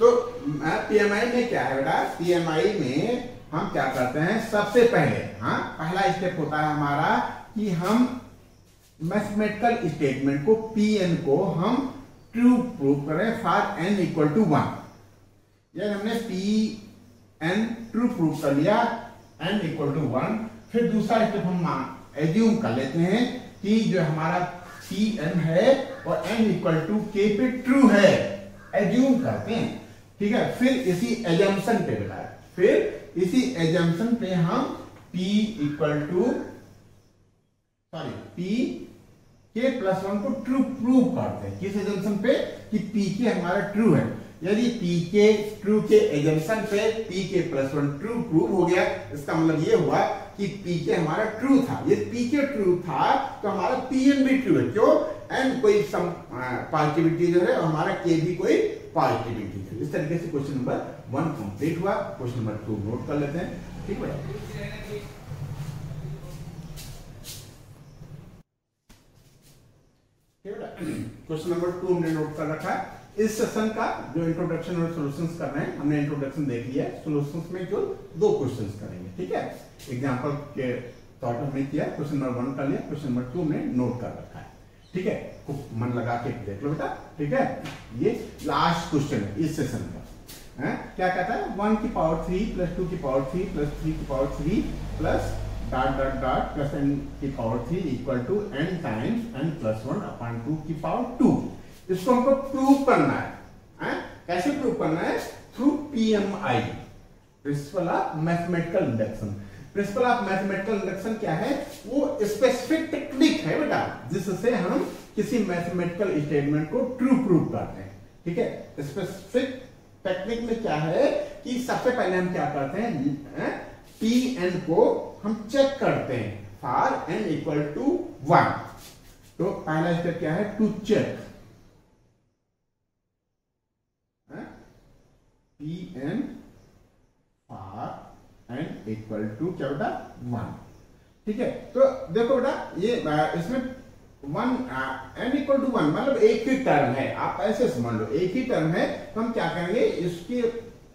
तो पीएमआई में क्या है बेटा, पीएमआई में हम क्या करते हैं, सबसे पहले पहला स्टेप होता है हमारा कि हम मैथमेटिकल स्टेटमेंट को Pn को हम ट्रू प्रूव करें फॉर n इक्वल टू 1। यानी हमने Pn ट्रू प्रूव कर लिया n इक्वल टू 1। फिर दूसरा स्टेप हम एज्यूम कर लेते हैं कि जो हमारा Pn है और n इक्वल टू k पे ट्रू है, एज्यूम करते हैं। ठीक है, फिर इसी एजम्पशन पे बेटा, फिर इसी एजम्पशन पे हम p equal to p k plus 1 को ट्रू प्रूव करते हैं। किस एजम्पशन पे? कि p k हमारा ट्रू है। यदि p k ट्रू के एजम्पशन पे p k plus 1 true prove हो गया, इसका मतलब ये हुआ कि p k हमारा ट्रू था। ये p k ट्रू था तो हमारा Pn भी ट्रू है। क्यों? n कोई सम पॉजिटिव इंटीजर है और हमारा k भी कोई पॉजिटिव इंटीजर। इस तरीके से क्वेश्चन नंबर 1 कंप्लीट हुआ। क्वेश्चन नंबर 2 नोट कर लेते हैं। ठीक है, क्वेश्चन नंबर 2 हमने नोट कर रखा है। इस सेशन का जो इंट्रोडक्शन और सॉल्यूशंस कर रहे हैं, हमने इंट्रोडक्शन देख लिया है। सॉल्यूशंस में जो 2 क्वेश्चंस करेंगे। ठीक है, एग्जांपल के तौर पर हमने किया, क्वेश्चन नंबर 1 कर लिया, क्वेश्चन नंबर 2 हमने नोट कर रखा है। ठीक है, खूब मन लगा के देख लो बेटा। ठीक है, ये लास्ट क्वेश्चन है इस सेशन का। क्या कहता है, 1 की पावर 3 प्लस 2 की पावर 3 प्लस 3 की power 3 plus dot dot dot plus n की power 3 equal to n times n plus 1 upon 2 की पावर 2। इसको हमको प्रूव करना है। कैसे प्रूव करना है? Through PMI, principal of mathematical induction. Principal of mathematical induction क्या है? वो स्पेसिफिक टेक्निक है बेटा, जिससे हम किसी मैथमेटिकल स्टेटमेंट को ट्रू प्रूव करते हैं। ठीक है, स्पेसिफिक टेक्निक में क्या है कि सबसे पहले हम क्या करते हैं, Pn को हम चेक करते हैं फॉर n इक्वल टू 1। तो पहला स्टेप क्या है, to check Pn for n equal to क्या बेटा 1। ठीक है, तो देखो बेटा ये इसमें 1 n इक्वल टू 1 मतलब एक ही टर्म है। आप ऐसे समझ लो, एक ही टर्म है। तो हम क्या करेंगे, इसके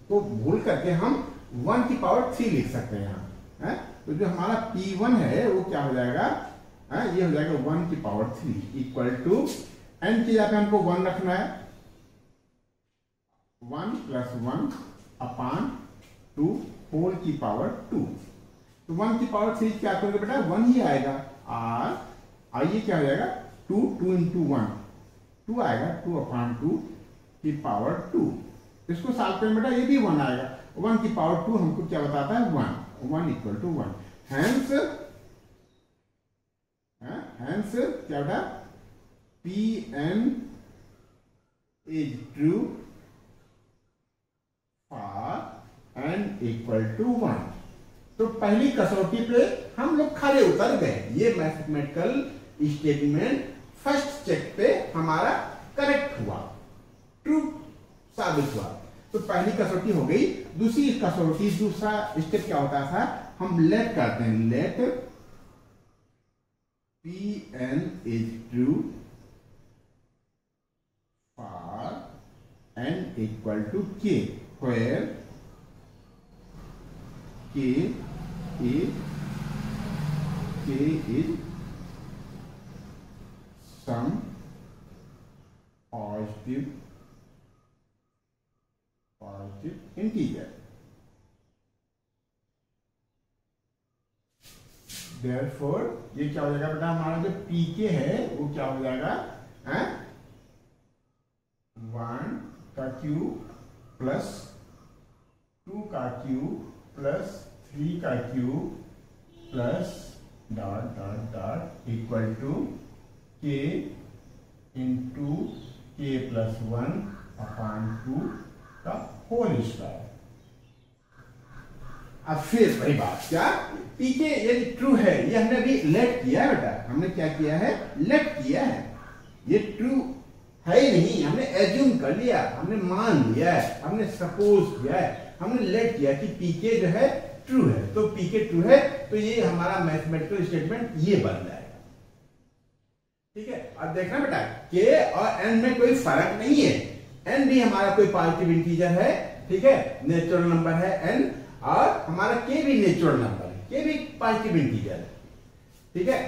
को भूल करके हम 1 की पावर 3 लिख सकते हैं यहाँ। तो जो हमारा P1 है वो क्या हो जाएगा, ये हो जाएगा 1 की पावर 3 इक्वल टू n की जगह हमको 1 रखना है, 1 प्लस 1 अपॉन 2 होल की पावर 2। तो 1 की पावर 3 क्या करोगे बेटा, 1 ही आएगा। और ये क्या हो जाएगा, 2 इंटू 1 2 आएगा, 2 अपॉन 2 की पावर 2। इसको सॉल्व करें बेटा, ये भी 1 आएगा। 1 की पावर 2 हमको क्या बताता है, 1 इक्वल टू 1। हेंस क्या बेटा, Pn is true for n equal to 1। तो पहली कसौटी पे हम लोग खड़े उतर गए। ये मैथमेटिकल स्टेटमेंट फर्स्ट चेक पे हमारा करेक्ट हुआ, ट्रू साबित हुआ। तो पहली कसौटी हो गई। दूसरी कसौटी, दूसरा स्टेप क्या होता था, हम लेट करते हैं, let Pn is true for n equal to k, where k is some positive integer। Therefore ये क्या हो जाएगा बेटा, हमारा जो पीके है वो क्या हो जाएगा, 1 का क्यूब प्लस 2 का क्यूब प्लस 3 का cube plus dot dot dot equal to k into k plus 1 upon 2 का होल स्क्वायर। अब फिर वही बात, क्या पीके यदि ट्रू है, ये हमने अभी लेट किया है बेटा, हमने क्या किया है, लेट किया है, ये ट्रू है ही नहीं, हमने एज्यूम कर लिया, हमने मान लिया है, हमने सपोज किया है, हमने लेट किया कि पीके जो है ट्रू है, तो पीके ट्रू है तो ये हमारा मैथमेटिकल स्टेटमेंट ये बन जाएगा। ठीक है, अब देखना बेटा के और एन में कोई फर्क नहीं है, एन भी हमारा कोई पॉजिटिव इंटीजर है, ठीक है, नेचुरल नंबर है एन, और हमारा के भी नेचुरल नंबर है, के भी पॉजिटिव इंटीजर है। ठीक है,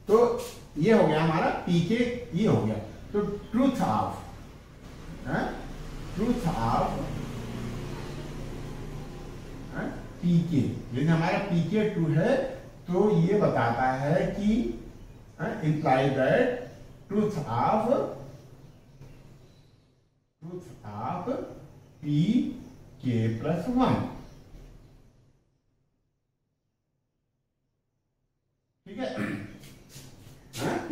तो ये हो गया हमारा पीके, ये हो गया। तो ट्रूथ ऑफ पीके, यदि हमारा पीके ट्रू है तो ये बताता है कि imply that truth of P k plus 1। ठीक है,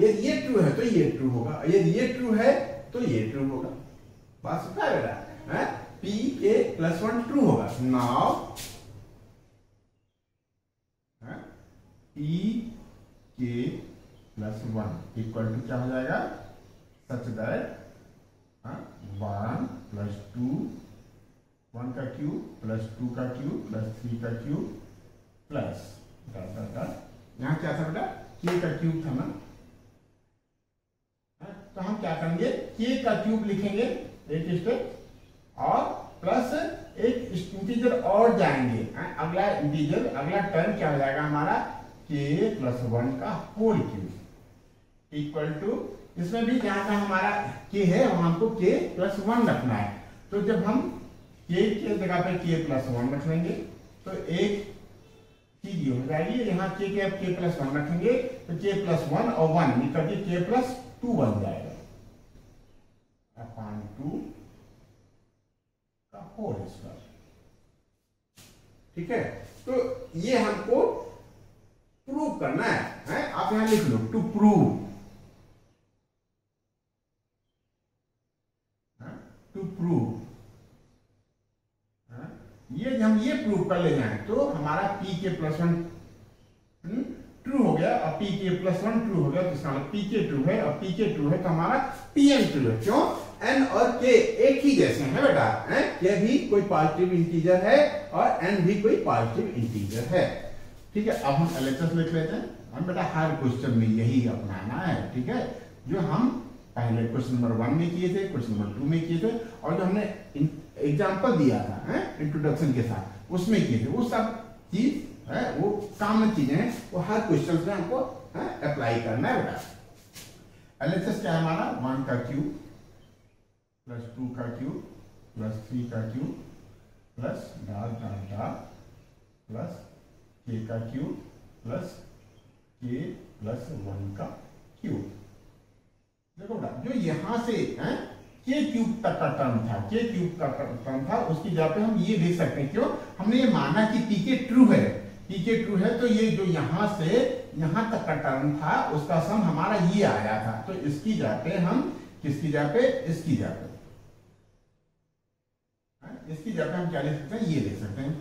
यदि ये ट्रू है तो ये ट्रू होगा, यदि ये ट्रू है तो ये ट्रू होगा। बात समझा है बेटा, पी के प्लस 1 ट्रू होगा। Now P k plus 1 equal to क्या हो जाएगा, सच दैट 1 प्लस 2, 1 का क्यूब प्लस 2 का क्यूब प्लस 3 का cube plus dot dot dot, यहां क्या था बेटा, के का क्यूब था ना, तो हम क्या करेंगे, के का क्यूब लिखेंगे एक स्टेप, और प्लस एक इंटीजर और जाएंगे, अगला इंटीजर, अगला टर्म क्या हो जाएगा हमारा, के प्लस 1 का होल क्यूब इक्वल टू, इसमें भी जहां का हमारा के है वहां हमको के प्लस 1 रखना है, तो जब हम के जगह पे के प्लस 1 रख लेंगे तो एक चीज हो जाएगी, यहाँ के प्लस 1 रखेंगे तो के प्लस 1 और 1 निकल के के प्लस 2 बन जाएगा अपॉन 2 का होल स्क्वायर। ठीक है, तो ये हमको प्रूव करना है, आप यहां लिख लो, टू प्रूव, ये हम ये प्रूव कर ले जाएं तो हमारा पी के प्लस 1 ट्रू हो गया, और पी के प्लस 1 ट्रू हो गया, तो इसका मतलब पी के ट्रू है, और पी के ट्रू है तो हमारा पी एन ट्रू है। क्यों, एन और के एक ही जैसे हैं बेटा, के भी कोई पॉजिटिव इंटीजर है और एन भी कोई पॉजिटिव इंटीजर है। ठीक है, अब हम एलएचएस लिख लेते हैं। हम बेटा हर क्वेश्चन में यही अपनाना है, ठीक है, जो हम पहले क्वेश्चन नंबर 1 में किए थे, क्वेश्चन नंबर 2 में किए थे, और जो हमने एग्जाम्पल दिया था इंट्रोडक्शन के साथ उसमें किए थे, वो सब चीज है, वो कॉमन चीजें हैं, वो हर क्वेश्चन में हमको अप्लाई करना है बेटा। एलएचएस क्या है हमारा, 1 का क्यूब प्लस 2 का क्यूब प्लस 3 का cube plus dot dot dot plus के का क्यूब प्लस के प्लस 1 का क्यूब। देखो बेटा, जो यहां से के क्यूब तक का टर्म था, के क्यूब का टर्म था, उसकी जगह पे हम ये देख सकते हैं, क्यों, हमने ये माना कि पीके ट्रू है, पीके ट्रू है तो ये जो यहां से यहां तक का टर्म था उसका सम हमारा ये आया था, तो इसकी जगह पे हम किसकी जगह पे, इसकी जगह पे, इसकी जगह पे हम क्या लिख सकते हैं, ये लिख सकते हैं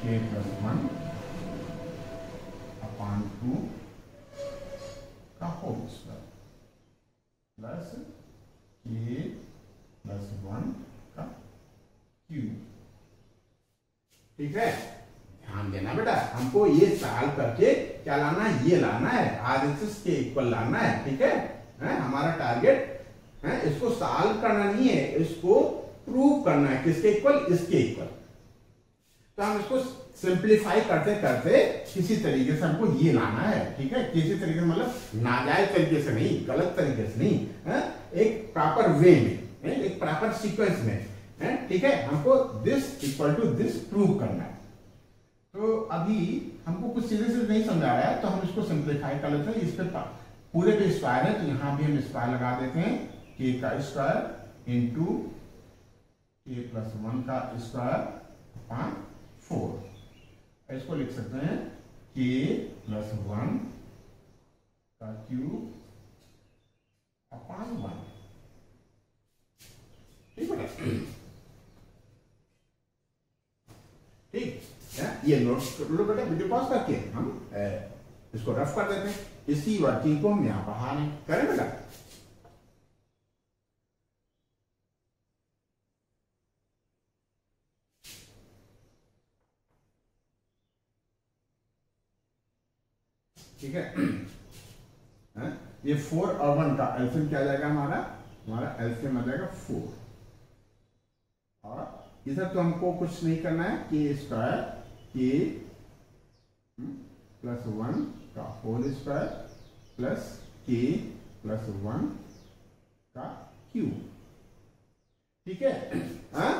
के प्लस 1 अपॉन 2 का होल स्क्वायर प्लस के प्लस 1 का क्यूब। ठीक है, ध्यान देना बेटा, हमको ये सॉल्व करके क्या लाना है, ये लाना है, आरएचएस के इक्वल लाना है। ठीक है, हमारा टारगेट है, इसको सॉल्व करना नहीं है, इसको प्रूव करना है, किसके इक्वल, इसके इक्वल। तो हम इसको सिंप्लीफाई करते करते किसी तरीके से हमको ये लाना है। ठीक है, किसी तरीके से मतलब नाजायज तरीके से नहीं, गलत तरीके से नहीं, एक प्रॉपर वे में, एक प्रॉपर सीक्वेंस में, ठीक है, हमको this equal to this prove करना है। तो अभी हमको कुछ सीधे सीधे नहीं समझ आया है, तो हम इसको सिंप्लीफाई कर लेते हैं। इस पे पूरे पे स्क्वायर है, तो यहाँ भी हम स्क्वायर लगा देते हैं, के का स्क्वायर इंटू के प्लस 1 का स्क्वायर अपॉन 4। इसको लिख सकते हैं के प्लस 1 का क्यूब अपॉन 1। ठीक है, ठीक है। ये नोट कर लो बेटा, वीडियो पॉज करके हम इसको रफ कर देते हैं। इसी वर्किंग को हम यहां पढ़ा रहे करें बेटा। ठीक है, ये 4 और 1 का एलसीएम क्या आ जाएगा, हमारा एलसीएम आ जाएगा 4। और इधर तो हमको कुछ नहीं करना है, के स्क्वायर के प्लस 1 का होल स्क्वायर प्लस के प्लस 1 का क्यूब। ठीक है, हाँ?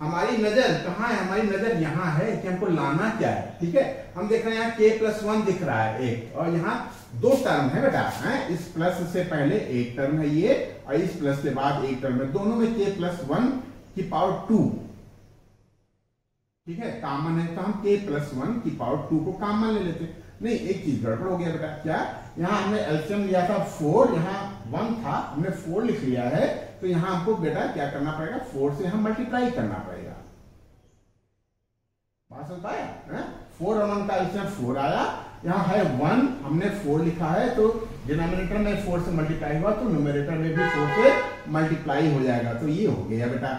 हमारी नजर कहाँ है, हमारी नजर यहाँ है कि हमको लाना क्या है। ठीक है, हम देख रहे हैं यहाँ के प्लस 1 दिख रहा है एक, और यहाँ 2 टर्म है बेटा, है? इस प्लस से पहले एक टर्म है ये, और इस प्लस के बाद एक टर्म है, दोनों में के प्लस 1 की पावर 2। ठीक है, कॉमन है, तो हम के प्लस 1 की पावर 2 को कॉमन ले लेते हैं। नहीं, एक चीज गड़बड़ हो गया बेटा, क्या? यहाँ हमने एलसीएम लिया था 4, यहाँ 1 था, हमने 4 लिख लिया है, तो यहाँ हमको बेटा क्या करना पड़ेगा, 4 से हम मल्टीप्लाई करना पड़ेगा। बात समझ पाया? 4 और 1 का एलसीएम 4 आया, यहाँ है 1, हमने 4 लिखा है, तो डिनोमिनेटर में 4 से मल्टीप्लाई हुआ, तो न्यूमरेटर में भी 4 से मल्टीप्लाई हो जाएगा। तो ये हो गया बेटा।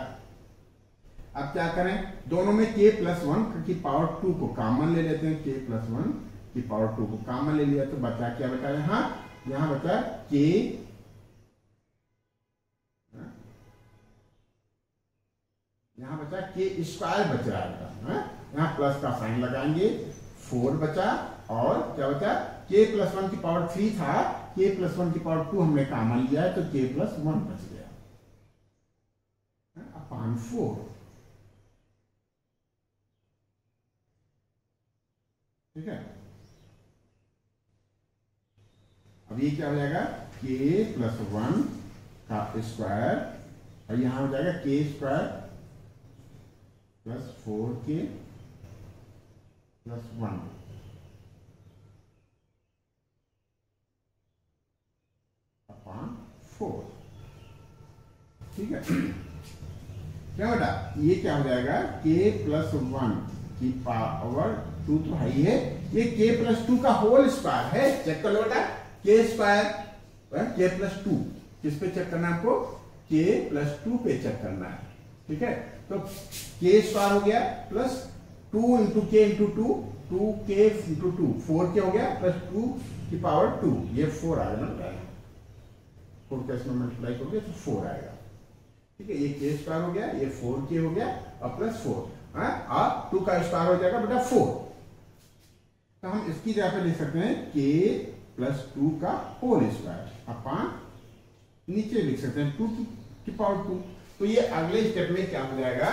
अब क्या करें, दोनों में के प्लस 1 की पावर 2 को कॉमन ले लेते हैं। के प्लस 1 की पावर 2 को कॉमन ले लिया, तो बचा क्या बेटा, यहाँ बचा के, यहाँ बचा के स्क्वायर बच रहा है, यहाँ प्लस का साइन लगाएंगे, 4 बचा, और क्या बचा, के प्लस 1 की पावर 3 था, के प्लस 1 की पावर 2 हमने कॉमन लिया है, तो के प्लस 1 बच गया अपॉन 4। ठीक है, अब ये क्या हो जाएगा, के प्लस 1 का स्क्वायर, और यहां हो जाएगा के square plus 4k plus 1 upon 4। ठीक है, क्या बेटा, ये क्या हो जाएगा, के प्लस 1 की पावर 2 तो है ही है, ये के प्लस 2 का होल स्क्वायर है। चेक कर लो बेटा, के स्क्वायर के प्लस 2 किस पे चेक करना है आपको, के प्लस 2 पे चेक करना है। ठीक है, तो के स्क्वायर हो गया प्लस 2 इंटू के इंटू 2, 2k इंटू 2, 4k हो गया, प्लस 2 की पावर 2, ये 4 आएगा ना, 4 का इसमें मल्टीप्लाई करोगे तो 4 आएगा। ठीक है, ये के स्क्वायर हो गया, ये 4k हो गया, और प्लस 4, और 2 का स्क्वायर हो जाएगा बेटा 4। तो हम इसकी जगह पे लिख सकते हैं के प्लस 2 का होल स्क्वायर अपॉन, नीचे लिख सकते हैं 2 की पावर 2। तो ये अगले स्टेप में क्या हो जाएगा,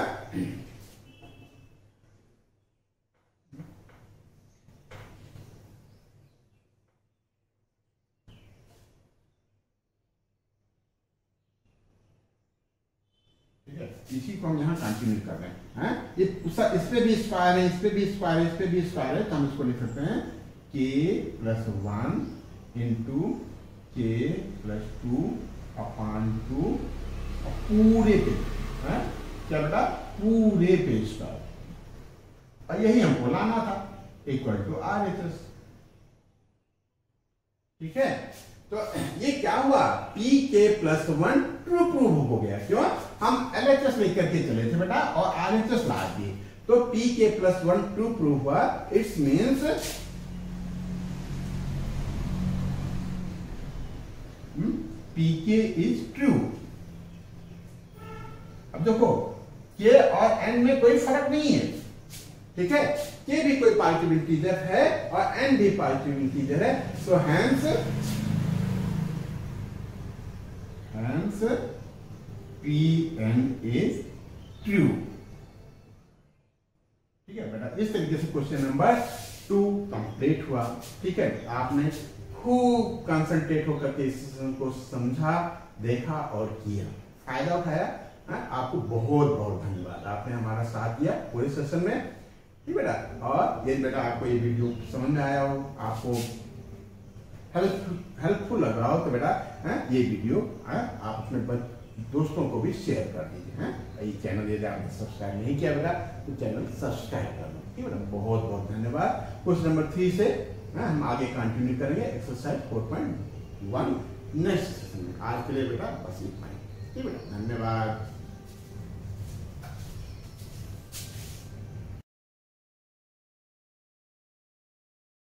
इसी को हम यहाँ कंटिन्यू कर रहे हैं। इस पे भी स्क्वायर है, इस पे भी स्क्वायर है, इस पे भी स्क्वायर है, तो हम इसको लिख सकते हैं के plus 1 into k plus 2 upon 2, पूरे पे क्या बेटा, पूरे पे स्क्वायर, और यही हमको लाना था, इक्वल टू RHS। ठीक है, तो ये क्या हुआ, P k plus 1 true prove हो गया। क्यों, हम LHS लेकर के चले थे बेटा, और RHS ला दिए, तो p k plus 1 true prove हुआ। It's means PK is true. अब देखो, के और एन में कोई फर्क नहीं है। ठीक है, के भी कोई पॉजिटिव इंटीजर है और एन भी पॉजिटिव इंटीजर है, सो hence Pn is true। ठीक है बेटा, इस तरीके से क्वेश्चन नंबर 2 कंप्लीट हुआ। ठीक है, आपने खूब कंसंट्रेट होकर के इस को समझा, देखा और किया, फायदा उठाया। आपको बहुत बहुत धन्यवाद, आपने हमारा साथ दिया पूरे सेशन में। ठीक बेटा, और यदि बेटा आपको ये वीडियो समझ में आया हो, आपको हेल्पफुल लग रहा हो तो बेटा ये वीडियो आप अपने दोस्तों को भी शेयर कर दीजिए। ये चैनल यदि आपने सब्सक्राइब नहीं किया बेटा तो चैनल सब्सक्राइब कर लो। ठीक बेटा, बहुत बहुत धन्यवाद। क्वेश्चन नंबर 3 से हम आगे कंटिन्यू करेंगे एक्सरसाइज 4.1 नेक्स्ट सेशन में। आज के लिए बेटा बस इतना ही। ठीक बेटा, धन्यवाद।